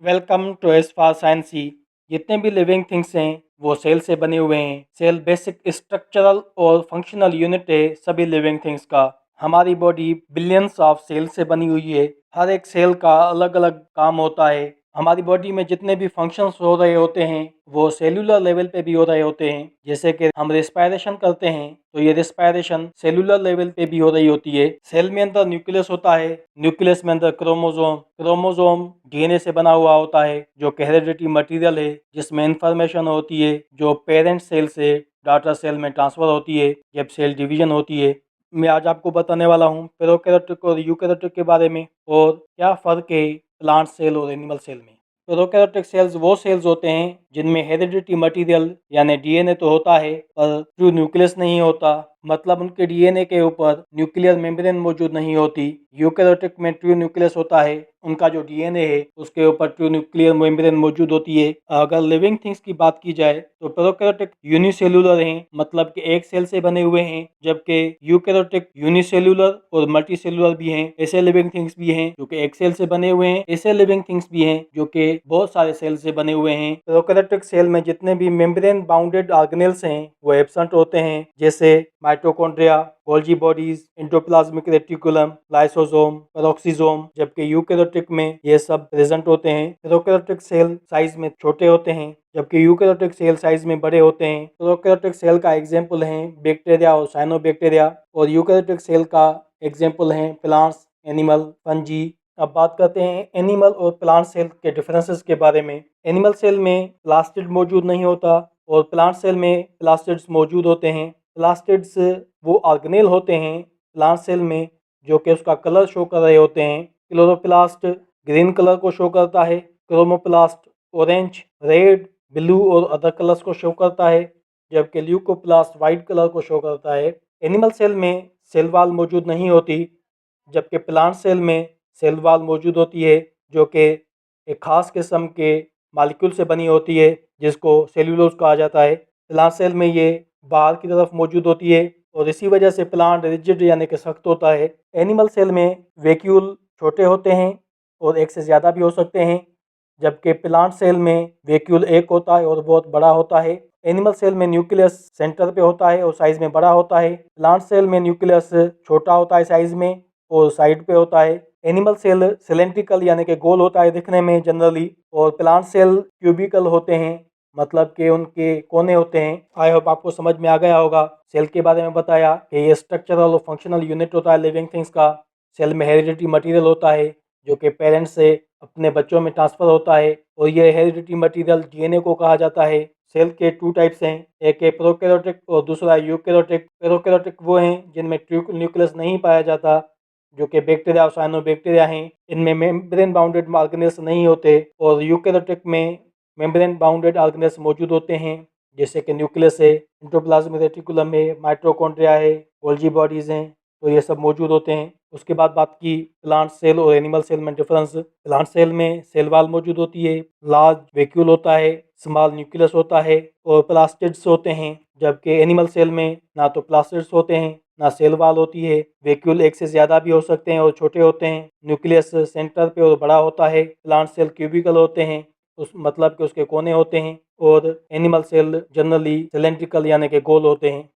Welcome to S for Sciency. जितने भी living things हैं वो सेल से बने हुए हैं। सेल बेसिक स्ट्रक्चरल और फंक्शनल यूनिट है सभी लिविंग थिंग्स का। हमारी बॉडी बिलियंस ऑफ सेल से बनी हुई है। हर एक सेल का अलग अलग काम होता है। हमारी बॉडी में जितने भी फंक्शंस हो रहे होते हैं वो सेलुलर लेवल पे भी हो रहे होते हैं। जैसे कि हम रेस्पायरेशन करते हैं तो ये रेस्पायरेशन सेलुलर लेवल पे भी हो रही होती है। सेल में अंदर न्यूक्लियस होता है। न्यूक्लियस में अंदर क्रोमोसोम डीएनए से बना हुआ होता है जो कि हेरेडिटी मटेरियल है, जिसमें इंफॉर्मेशन होती है जो पेरेंट सेल से डाटा सेल में ट्रांसफर होती है जब सेल डिवीजन होती है। मैं आज आपको बताने वाला हूँ प्रोकैरियोटिक और यूकैरियोटिक के बारे में और क्या फ़र्क है प्लांट सेल और एनिमल सेल में। प्रोकैरियोटिक सेल्स वो सेल्स होते हैं जिनमें हेरिडिटी मटेरियल यानी डीएनए तो होता है पर ट्रू न्यूक्लियस नहीं होता। मतलब उनके डीएनए के ऊपर न्यूक्लियर मेम्ब्रेन मौजूद नहीं होती। यूकैरियोटिक में ट्रू न्यूक्लियस होता है, उनका जो डीएनए है उसके ऊपर ट्रू न्यूक्लियर मेम्ब्रेन मौजूद होती है। अगर लिविंग थिंग्स की बात की जाए तो प्रोकैरियोटिक यूनिसेलुलर हैं, मतलब कि एक सेल से बने हुए हैं, जबकि यूकैरियोटिक यूनिसेलुलर और मल्टीसेलुलर भी हैं। ऐसे लिविंग थिंग्स भी हैं जो कि एक सेल से बने हुए हैं, ऐसे लिविंग थिंग्स भी हैं जो कि बहुत सारे सेल से बने हुए हैं। प्रोकैरियोटिक सेल में जितने भी मेम्ब्रेन बाउंडेड ऑर्गेनेल्स हैं वो एब्सेंट होते हैं, जैसे mitochondria, Golgi bodies, endoplasmic reticulum, lysosome, peroxisome, जबकि यूकैरियोटिक में ये सब प्रेजेंट होते हैं। प्रोकैरियोटिक सेल साइज में छोटे होते हैं जबकि यूकैरियोटिक सेल साइज में बड़े होते हैं। प्रोकैरियोटिक सेल का एग्जाम्पल हैं बैक्टीरिया और साइनोबैक्टीरिया और यूकैरियोटिक सेल का एग्जाम्पल हैं प्लांट्स, एनिमल, फंजी। अब बात करते हैं एनिमल और प्लांट सेल के डिफरेंसेस के बारे में। एनिमल सेल में प्लास्टिड मौजूद नहीं होता और प्लांट सेल में प्लास्टिड्स मौजूद होते हैं। प्लास्टिड्स वो ऑर्गेनेल होते हैं प्लांट सेल में जो कि उसका कलर शो कर रहे होते हैं। क्लोरोप्लास्ट ग्रीन कलर को शो करता है, क्रोमोप्लास्ट ऑरेंज, रेड, ब्लू और अदर कलर्स को शो करता है, जबकि ल्यूकोप्लास्ट वाइट कलर को शो करता है। एनिमल सेल में सेल वॉल मौजूद नहीं होती, जबकि प्लांट सेल में सेल वॉल मौजूद होती है जो कि एक खास किस्म के मालिक्यूल से बनी होती है जिसको सेल्यूलोज कहा जाता है। प्लांट सेल में ये बाहर की तरफ मौजूद होती है और इसी वजह से प्लांट रिजिड यानी कि सख्त होता है। एनिमल सेल में वैक्यूल छोटे होते हैं और एक से ज़्यादा भी हो सकते हैं, जबकि प्लांट सेल में वैक्यूल एक होता है और बहुत बड़ा होता है। एनिमल सेल में न्यूक्लियस सेंटर पे होता है और साइज में बड़ा होता है। प्लांट सेल में न्यूक्लियस छोटा होता है साइज में और साइड पे होता है। एनिमल सेल सिलेंड्रिकल यानी कि गोल होता है दिखने में जनरली, और प्लांट सेल क्यूबिकल होते हैं, मतलब कि उनके कोने होते हैं। आई होप आपको समझ में आ गया होगा। सेल के बारे में बताया कि ये स्ट्रक्चरल और फंक्शनल यूनिट होता है लिविंग थिंग्स का। सेल में हेरिडिटी मटेरियल होता है जो कि पेरेंट्स से अपने बच्चों में ट्रांसफ़र होता है और ये हेरिडिटी मटेरियल डीएनए को कहा जाता है। सेल के 2 टाइप्स हैं, एक है प्रोकैरियोटिक और दूसरा है यूकैरियोटिक। प्रोकैरियोटिक वो हैं जिनमें ट्रू न्यूक्लियस नहीं पाया जाता, जो कि बैक्टीरिया और साइनोबैक्टीरिया हैं। इनमें मेम्ब्रेन बाउंडेड ऑर्गेनेल्स नहीं होते और यूकैरियोटिक में मेम्ब्रेन बाउंडेड ऑर्गेनेल्स मौजूद होते हैं, जैसे कि न्यूक्लियस है, एंडोप्लाज्मिक रेटिकुलम है, माइटोकॉन्ड्रिया है, गोल्जी बॉडीज़ हैं, तो ये सब मौजूद होते हैं। उसके बाद बात की प्लांट सेल और एनिमल सेल में डिफरेंस। प्लांट सेल में सेल वॉल मौजूद होती है, लार्ज वैक्यूल होता है, स्मॉल न्यूक्लियस होता है और प्लास्टिड्स होते हैं, जबकि एनिमल सेल में ना तो प्लास्टिड्स होते हैं ना सेल वॉल होती है। वैक्यूल एक से ज़्यादा भी हो सकते हैं और छोटे होते हैं। न्यूक्लियस सेंटर पे और बड़ा होता है। प्लांट सेल क्यूबिकल होते हैं, उस मतलब कि उसके कोने होते हैं, और एनिमल सेल जनरली सिलेंड्रिकल यानी कि गोल होते हैं।